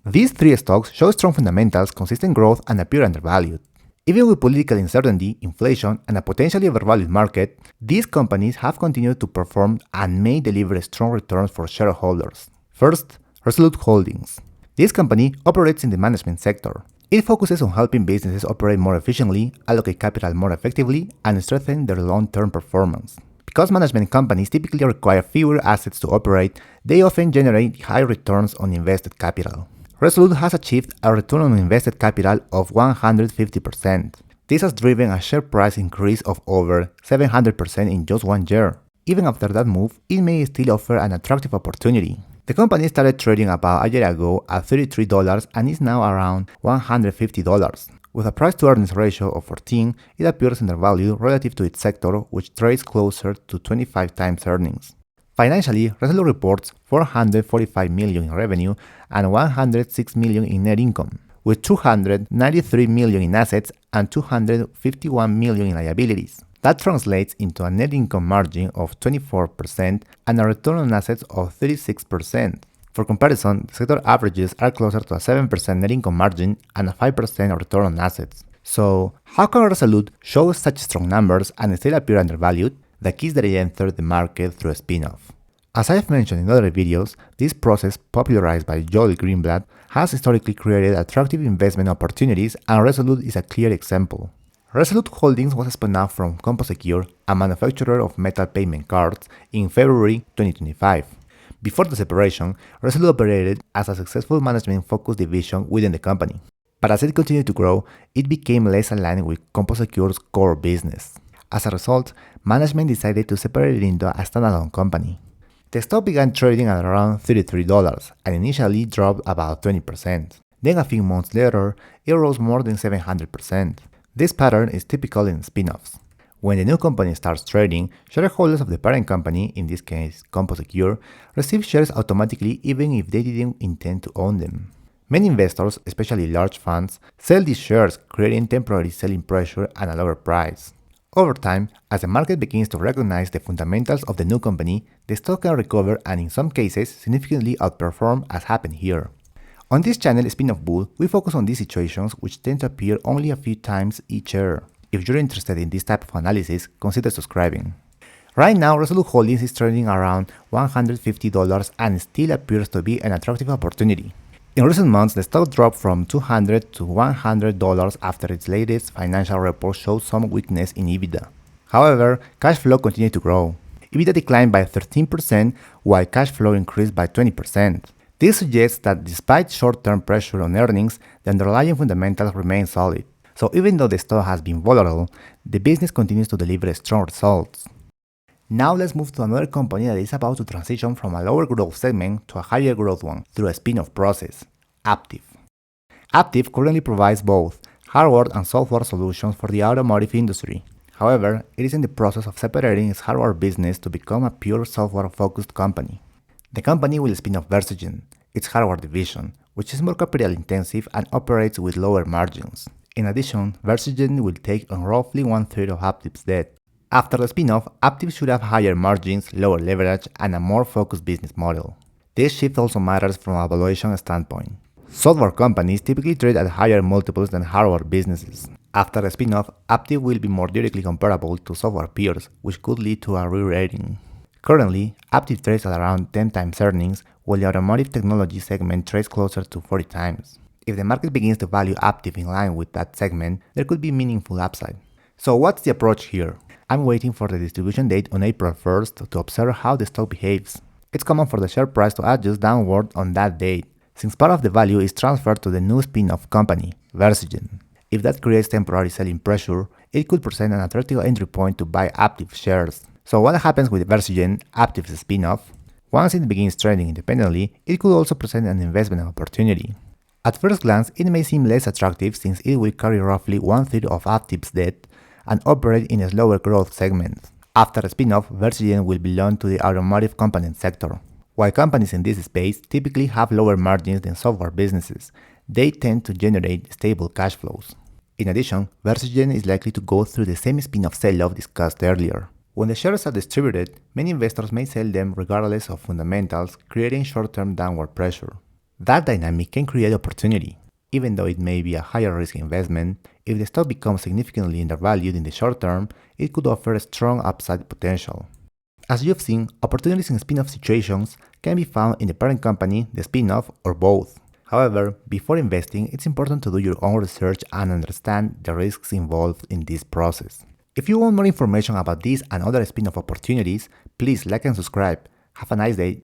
These three stocks show strong fundamentals, consistent growth, and appear undervalued. Even with political uncertainty, inflation, and a potentially overvalued market, these companies have continued to perform and may deliver strong returns for shareholders. First, Resolute Holdings. This company operates in the management sector. It focuses on helping businesses operate more efficiently, allocate capital more effectively, and strengthen their long-term performance. Because management companies typically require fewer assets to operate, they often generate high returns on invested capital. Resolute has achieved a return on invested capital of 150%. This has driven a share price increase of over 700% in just 1 year. Even after that move, it may still offer an attractive opportunity. The company started trading about a year ago at $33 and is now around $150. With a price-to-earnings ratio of 14, it appears undervalued relative to its sector, which trades closer to 25 times earnings. Financially, Resolute reports $445 million in revenue and $106 million in net income, with $293 million in assets and $251 million in liabilities. That translates into a net income margin of 24% and a return on assets of 36%. For comparison, the sector averages are closer to a 7% net income margin and a 5% return on assets. So, how can Resolute show such strong numbers and still appear undervalued? The key is that it entered the market through a spin-off. As I've mentioned in other videos, this process, popularized by Joel Greenblatt, has historically created attractive investment opportunities, and Resolute is a clear example. Resolute Holdings was spun off from CompoSecure, a manufacturer of metal payment cards, in February 2025. Before the separation, Resolute operated as a successful management-focused division within the company. But as it continued to grow, it became less aligned with CompoSecure's core business. As a result, management decided to separate it into a standalone company. The stock began trading at around $33 and initially dropped about 20%. Then a few months later, it rose more than 700%. This pattern is typical in spin-offs. When the new company starts trading, shareholders of the parent company, in this case CompoSecure, receive shares automatically even if they didn't intend to own them. Many investors, especially large funds, sell these shares, creating temporary selling pressure and a lower price. Over time, as the market begins to recognize the fundamentals of the new company, the stock can recover and in some cases significantly outperform, as happened here. On this channel, Spin-off Bull, we focus on these situations which tend to appear only a few times each year. If you're interested in this type of analysis, consider subscribing. Right now, Resolute Holdings is trading around $150 and still appears to be an attractive opportunity. In recent months, the stock dropped from $200 to $100 after its latest financial report showed some weakness in EBITDA. However, cash flow continued to grow. EBITDA declined by 13%, while cash flow increased by 20%. This suggests that despite short-term pressure on earnings, the underlying fundamentals remain solid. So even though the stock has been volatile, the business continues to deliver strong results. Now let's move to another company that is about to transition from a lower growth segment to a higher growth one through a spin-off process, Aptiv. Aptiv currently provides both hardware and software solutions for the automotive industry. However, it is in the process of separating its hardware business to become a pure software-focused company. The company will spin off Versigent, its hardware division, which is more capital-intensive and operates with lower margins. In addition, Versigent will take on roughly 1/3 of Aptiv's debt. After the spin-off, Aptiv should have higher margins, lower leverage, and a more focused business model. This shift also matters from a valuation standpoint. Software companies typically trade at higher multiples than hardware businesses. After the spin-off, Aptiv will be more directly comparable to software peers, which could lead to a re-rating. Currently, Aptiv trades at around 10 times earnings, while the automotive technology segment trades closer to 40 times. If the market begins to value Aptiv in line with that segment, there could be meaningful upside. So what's the approach here? I'm waiting for the distribution date on April 1st to observe how the stock behaves. It's common for the share price to adjust downward on that date, since part of the value is transferred to the new spin-off company, Versigent. If that creates temporary selling pressure, it could present an attractive entry point to buy Aptiv shares. So what happens with Versigent, Aptiv's spin-off? Once it begins trading independently, it could also present an investment opportunity. At first glance, it may seem less attractive since it will carry roughly 1/3 of Aptiv's debt and operate in a slower growth segment. After a spin-off, Versigent will belong to the automotive component sector. While companies in this space typically have lower margins than software businesses, they tend to generate stable cash flows. In addition, Versigent is likely to go through the same spin-off sell-off discussed earlier. When the shares are distributed, many investors may sell them regardless of fundamentals, creating short-term downward pressure. That dynamic can create opportunity. Even though it may be a higher risk investment, if the stock becomes significantly undervalued in the short term, it could offer a strong upside potential. As you've seen, opportunities in spin-off situations can be found in the parent company, the spin-off, or both. However, before investing, it's important to do your own research and understand the risks involved in this process. If you want more information about this and other spin-off opportunities, please like and subscribe. Have a nice day.